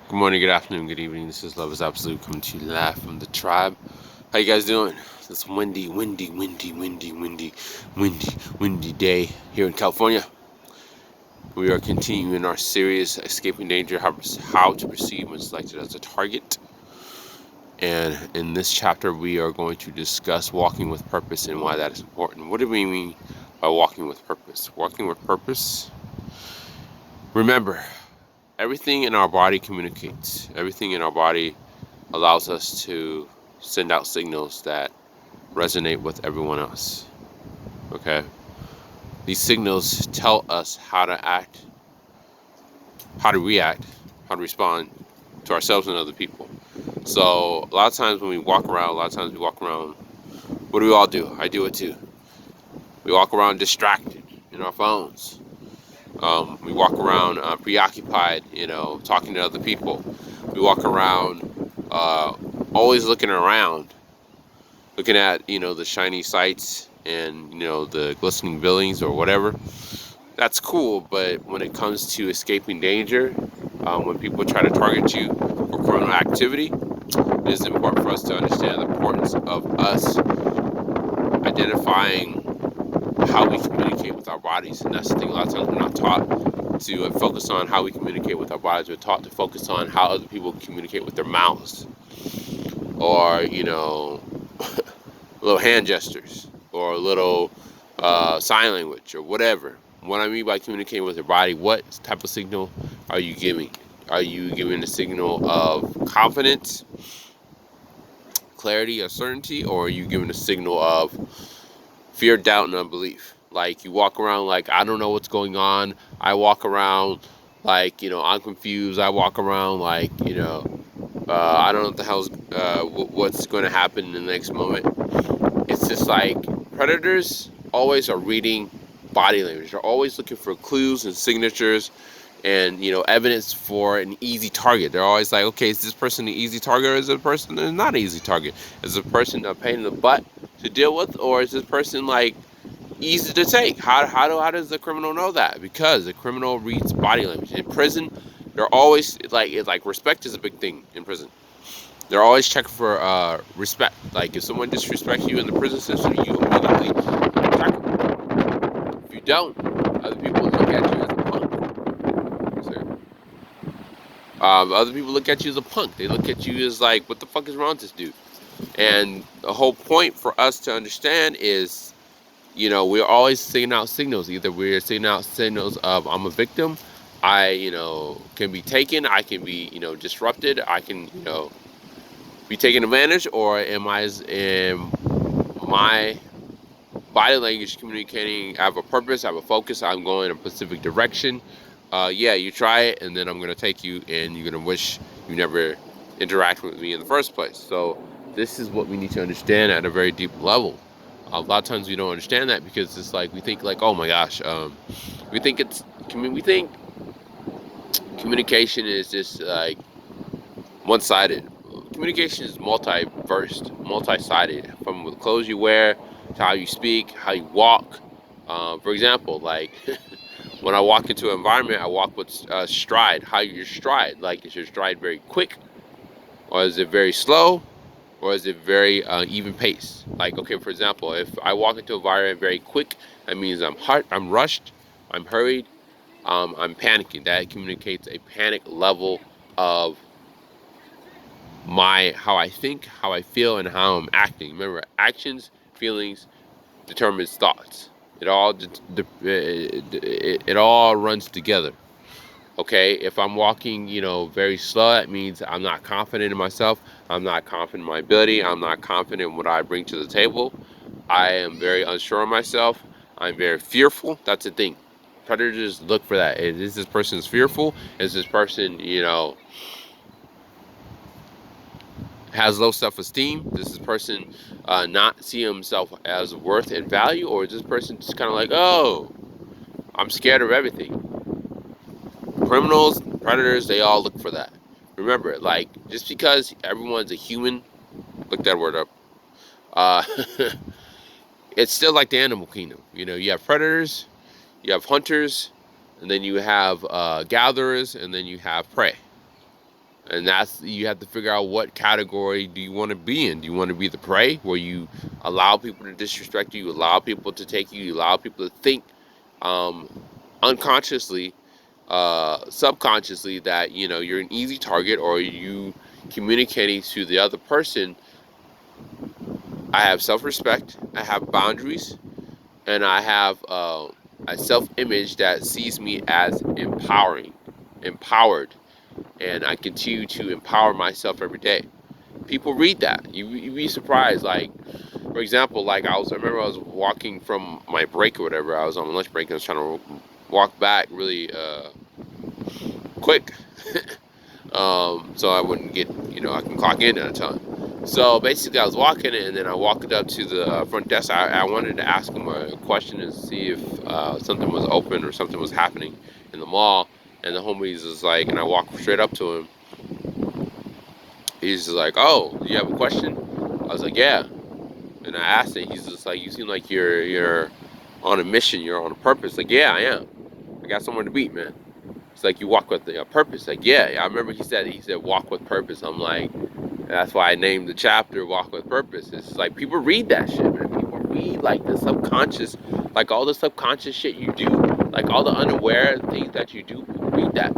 Good morning, good afternoon, good evening. This is Love is Absolute coming to you live from the tribe. How you guys doing? This windy day here in California. We are continuing our series, Escaping Danger, how to perceive when selected as a target. And in this chapter, we are going to discuss walking with purpose and why that is important. What do we mean by walking with purpose? Walking with purpose, remember, everything in our body communicates. Everything in our body allows us to send out signals that resonate with everyone else. Okay? These signals tell us how to act, how to react, how to respond to ourselves and other people. So, a lot of times when we walk around, what do we all do? I do it too. We walk around distracted in our phones. We walk around preoccupied, talking to other people. We walk around always looking around, looking at the shiny sights and the glistening buildings or whatever. That's cool, but when it comes to escaping danger, when people try to target you for criminal activity, it is important for us to understand the importance of us identifying how we communicate with our bodies. And that's the thing, a lot of times we're not taught to focus on how we communicate with our bodies. We're taught to focus on how other people communicate with their mouths, or little hand gestures, or a little sign language, or whatever. What I mean by communicating with your body, what type of signal are you giving? Are you giving a signal of confidence, clarity, or certainty, or are you giving a signal of fear, doubt, and unbelief? Like, you walk around like, I don't know what's going on. I walk around like, I'm confused. I walk around like, I don't know what the hell's what's going to happen in the next moment. It's just like predators always are reading body language. They're always looking for clues and signatures and evidence for an easy target. They're always like, okay, is this person an easy target, or is it a person that's not an easy target? Is this person a pain in the butt to deal with, or is this person like easy to take? How does the criminal know that? Because the criminal reads body language. In prison, they're always like respect is a big thing in prison. They're always checking for respect. Like, if someone disrespects you in the prison system, you immediately attack them. If you don't, other people look at you as a punk. So, other people look at you as a punk. They look at you as like, what the fuck is wrong with this dude? And the whole point for us to understand is, we're always sending out signals. Either we're sending out signals of, I'm a victim, I, can be taken, I can be, disrupted, I can, be taken advantage, or am my body language communicating, I have a purpose, I have a focus, I'm going in a specific direction. Yeah, you try it, and then I'm going to take you, and you're going to wish you never interacted with me in the first place. So this is what we need to understand at a very deep level. A lot of times we don't understand that because it's like, we think like, oh my gosh, we think we think communication is just like one-sided. Communication is multi-sided, from the clothes you wear to how you speak, how you walk. For example, like when I walk into an environment, I walk with stride. How your stride? Like, is your stride very quick, or is it very slow, or is it very even pace? Like, okay, for example, if I walk into an environment very quick, that means I'm rushed, I'm hurried, I'm panicking. That communicates a panic level of how I think, how I feel, and how I'm acting. Remember, actions, feelings determines thoughts. It all runs together. Okay, if I'm walking, very slow, that means I'm not confident in myself. I'm not confident in my ability. I'm not confident in what I bring to the table. I am very unsure of myself. I'm very fearful. That's the thing. Predators look for that. Is this person fearful? Is this person, has low self-esteem? Does this person not see himself as worth and value? Or is this person just kind of like, oh, I'm scared of everything? Criminals, predators, they all look for that. Remember, like, just because everyone's a human, look that word up, uh, it's still like the animal kingdom. You have predators, you have hunters, and then you have gatherers, and then you have prey. And that's, you have to figure out what category do you want to be in. Do you want to be the prey, where you allow people to disrespect you, you allow people to take you, you allow people to think um, unconsciously, subconsciously, that you're an easy target, or you communicating to the other person, I have self-respect, I have boundaries, and I have a self-image that sees me as empowered, and I continue to empower myself every day. People read that. You'd be surprised. Like, for example, like I remember I was walking from my break or whatever. I was on my lunch break and I was trying to walk back really quick, so I wouldn't get, I can clock in at a time. So basically, I was walking and then I walked up to the front desk. I wanted to ask him a question and see if something was open or something was happening in the mall. And the homies was like, and I walked straight up to him. He's just like, "Oh, do you have a question?" I was like, "Yeah." And I asked him. He's just like, "You seem like you're on a mission. You're on a purpose." Like, "Yeah, I am. I got somewhere to be, man." It's like, "You walk with the purpose." Like, "Yeah." I remember he said walk with purpose. I'm like, that's why I named the chapter "Walk with Purpose." It's like people read that shit, man. People read like the subconscious, like all the subconscious shit you do, like all the unaware things that you do. People read that.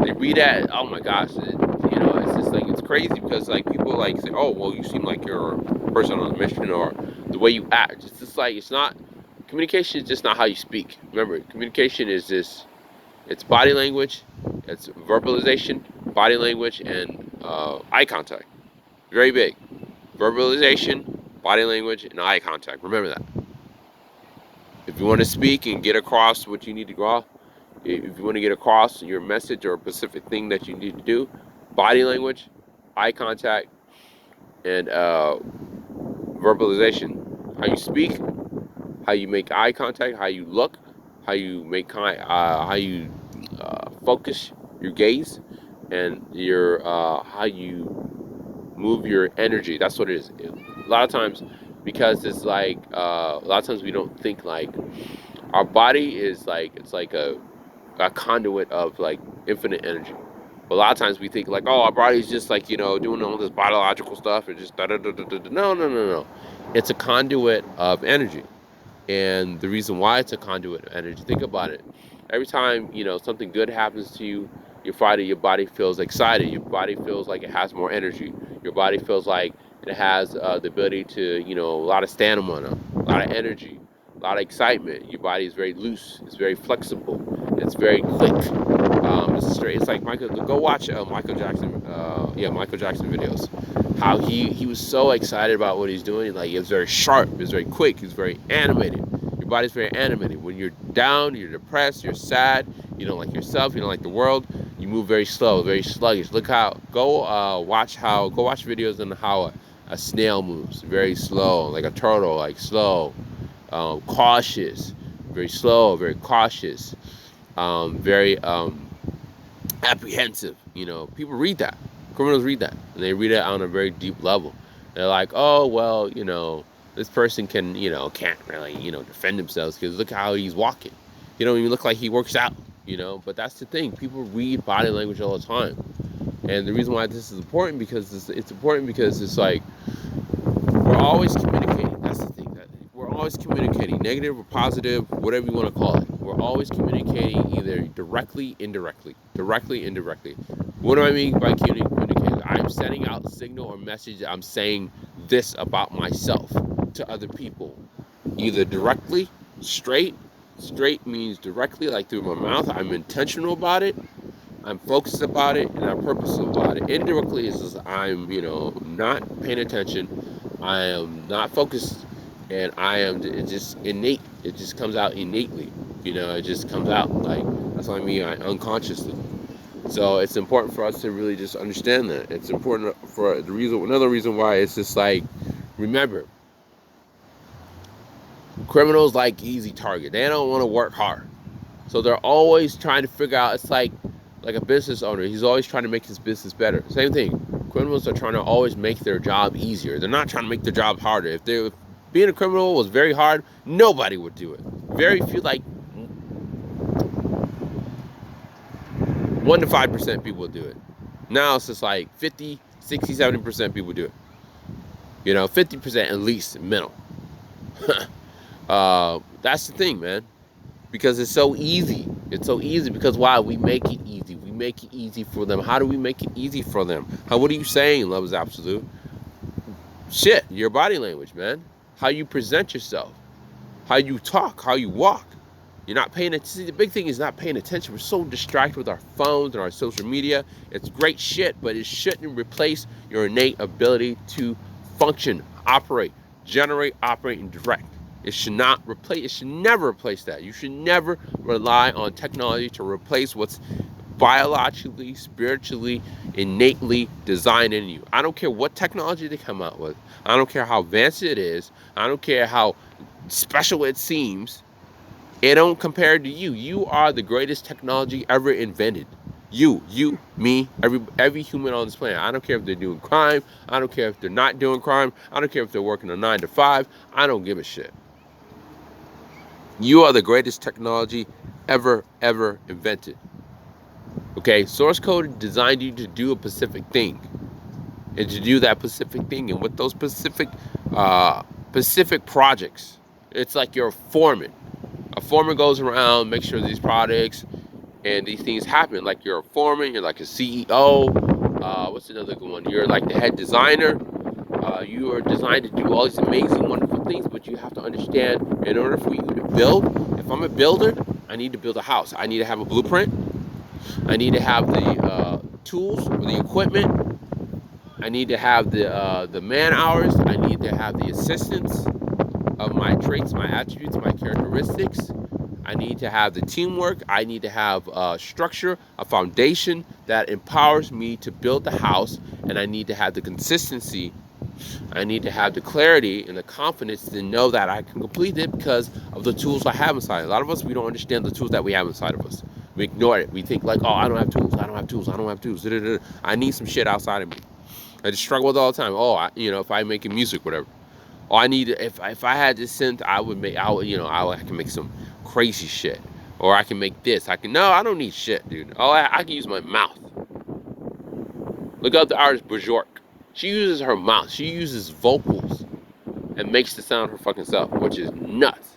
They read that. Oh my gosh, it's just like it's crazy because like people like say, "Oh, well, you seem like you're a person on a mission," or the way you act. It's just like it's not. Communication is just not how you speak. Remember, communication is this. It's body language, it's verbalization, body language, and eye contact. Very big. Verbalization, body language, and eye contact. Remember that. If you want to speak and get across what you need to go off, if you want to get across your message or a specific thing that you need to do, body language, eye contact, and verbalization. How you speak, how you make eye contact, how you look, how you how you focus your gaze, and your how you move your energy. That's what it is. A lot of times, because it's like a lot of times we don't think like our body is like it's like a conduit of like infinite energy. But a lot of times we think like, oh, our body's just like doing all this biological stuff and just da da da da da. No, no, no, no. It's a conduit of energy, and the reason why it's a conduit of energy. Think about it. Every time something good happens to you, your body feels excited. Your body feels like it has more energy. Your body feels like it has the ability to a lot of stamina, a lot of energy, a lot of excitement. Your body is very loose. It's very flexible. It's very quick. It's straight. It's like Michael. Go watch Michael Jackson. Michael Jackson videos. How he was so excited about what he's doing. Like, it was very sharp. It was very quick. He was very animated. Your body's very animated. When you're down, you're depressed, you're sad, you don't like yourself, you don't like the world, you move very slow, very sluggish. Go watch videos on how a snail moves. Very slow, like a turtle, like slow, cautious, very slow, very cautious, very apprehensive. People read that. Criminals read that, and they read it on a very deep level. They're like, oh well, this person can't really defend themselves because look how he's walking. He don't even look like he works out. But that's the thing. People read body language all the time, and the reason why this is important because it's important because it's like we're always communicating. That's the thing. That we're always communicating, negative or positive, whatever you want to call it. We're always communicating either directly, indirectly. What do I mean by communicating? I'm sending out a signal or message. I'm saying this about myself to other people, either directly, straight. Straight means directly, like through my mouth. I'm intentional about it. I'm focused about it, and I'm purposeful about it. Indirectly is just I'm, not paying attention. I am not focused, and it's just innate. It just comes out innately. It just comes out like that's what I mean. Unconsciously. So it's important for us to really just understand that. It's important for another reason why it's just like, remember, criminals like easy target. They don't want to work hard. So they're always trying to figure out, it's like a business owner. He's always trying to make his business better. Same thing. Criminals are trying to always make their job easier. They're not trying to make their job harder. If being a criminal was very hard, nobody would do it. Very few, like 1 to 5% people would do it. Now it's just like 50, 60, 70% people do it. 50% at least minimum. That's the thing, man. Because it's so easy. It's so easy because why? We make it easy. We make it easy for them. How do we make it easy for them? What are you saying, Love is Absolute? Shit, your body language, man. How you present yourself. How you talk. How you walk. You're not paying attention. The big thing is not paying attention. We're so distracted with our phones and our social media. It's great shit, but it shouldn't replace your innate ability to function, operate, generate, operate, and direct. It should not replace, it should never replace that. You should never rely on technology to replace what's biologically, spiritually, innately designed in you. I don't care what technology they come out with. I don't care how advanced it is. I don't care how special it seems. It don't compare to you. You are the greatest technology ever invented. You, me, every human on this planet. I don't care if they're doing crime. I don't care if they're not doing crime. I don't care if they're working a 9 to 5. I don't give a shit. You are the greatest technology ever invented. Okay, source code designed you to do a specific thing, and to do that specific thing, and with those specific projects, it's like you're a foreman. A foreman goes around, makes sure these products and these things happen. Like you're a foreman, you're like a CEO. What's another good one? You're like the head designer. You are designed to do all these amazing, wonderful things, but you have to understand, in order for you to build, if I'm a builder, I need to build a house. I need to have a blueprint. I need to have the tools or the equipment. I need to have the man hours. I need to have the assistance of my traits, my attributes, my characteristics. I need to have the teamwork. I need to have a structure, a foundation that empowers me to build the house. And I need to have the consistency. I need to have the clarity and the confidence to know that I can complete it because of the tools I have inside. A lot of us, we don't understand the tools that we have inside of us. We ignore it. We think like, oh, I don't have tools. I don't have tools. I don't have tools. I need some shit outside of me. I just struggle with it all the time. Oh, if I'm making music, whatever. Oh, I need, if I had this synth, I can make some crazy shit. Or I can make this. No, I don't need shit, dude. Oh, I can use my mouth. Look up the artist Bjork. She uses her mouth. She uses vocals and makes the sound her fucking self, which is nuts.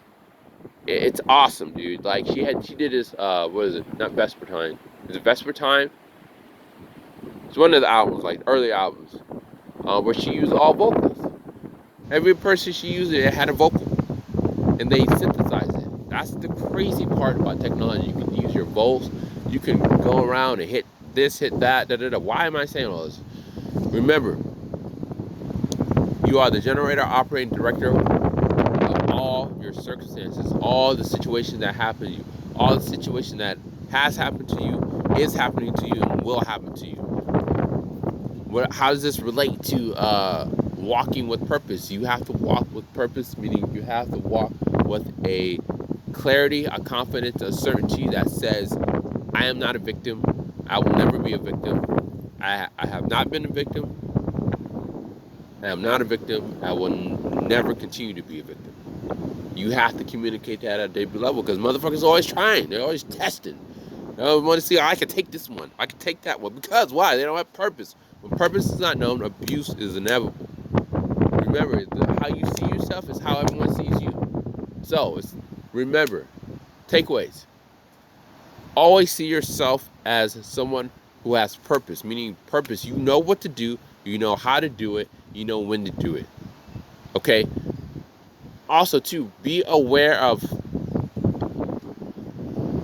It's awesome, dude. Like she did this. What is it? Not Vespertine. Is it Vespertine? It's one of the albums, like early albums, where she used all vocals. Every person she used it had a vocal, and they synthesized it. That's the crazy part about technology. You can use your vocals. You can go around and hit this, hit that, da da da. Why am I saying all this? Remember, you are the generator, operating director of all your circumstances, all the situations that happen to you, all the situation that has happened to you, is happening to you, and will happen to you. How does this relate to walking with purpose? You have to walk with purpose, meaning you have to walk with a clarity, a confidence, a certainty that says, I am not a victim. I will never be a victim. I have not been a victim. I am not a victim. I will never continue to be a victim. You have to communicate that at a daily level because motherfuckers are always trying. They're always testing. They want to see, I can take this one. I can take that one. Because why? They don't have purpose. When purpose is not known, abuse is inevitable. Remember, how you see yourself is how everyone sees you. So, remember, takeaways. Always see yourself as someone who has purpose, meaning purpose. You know what to do. You know how to do it. You know when to do it. Okay? Also, too, be aware of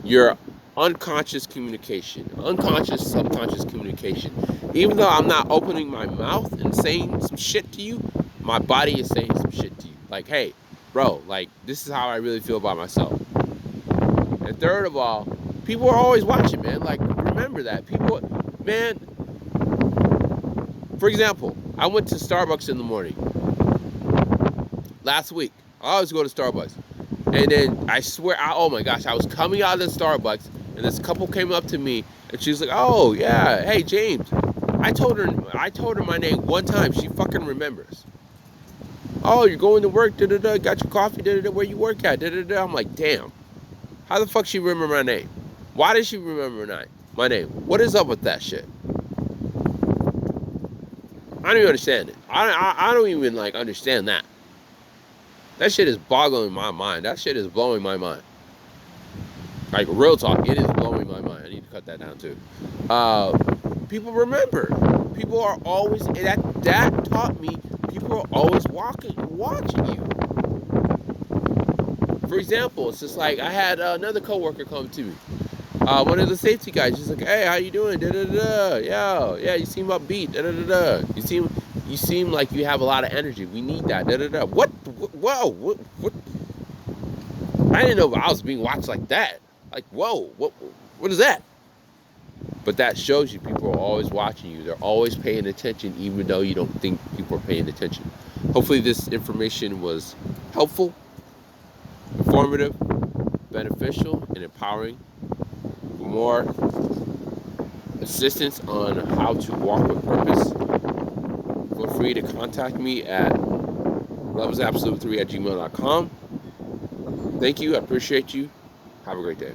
your unconscious communication, unconscious, subconscious communication. Even though I'm not opening my mouth and saying some shit to you, my body is saying some shit to you. Like, hey, bro, like, this is how I really feel about myself. And third of all, people are always watching, man. Like, remember that. People, man, for example, I went to Starbucks in the morning last week. I always go to Starbucks. And then I swear, oh my gosh, I was coming out of the Starbucks and this couple came up to me and she was like, oh yeah, hey James. I told her my name one time. She fucking remembers. Oh, you're going to work, da-da-da, got your coffee, da-da-da, where you work at, da-da-da. I'm like, damn. How the fuck she remember my name? Why did she remember my name? What is up with that shit? I don't even understand it. I don't even like understand that. That shit is boggling my mind. That shit is blowing my mind. Like real talk, it is blowing my mind. I need to cut that down too. People remember. People are always that taught me. People are always watching you. For example, it's just like I had another coworker come to me. One of the safety guys, he's like, "Hey, how you doing? Da da da. Yeah, you seem upbeat. Da da da. You seem like you have a lot of energy. We need that. Da da da. What? Whoa! What? I didn't know I was being watched like that. Like, whoa! What is that?" But that shows you people are always watching you. They're always paying attention, even though you don't think people are paying attention. Hopefully, this information was helpful, informative, beneficial, and empowering. For more assistance on how to walk with purpose, feel free to contact me at lovesablute3@gmail.com. Thank you. I appreciate you. Have a great day.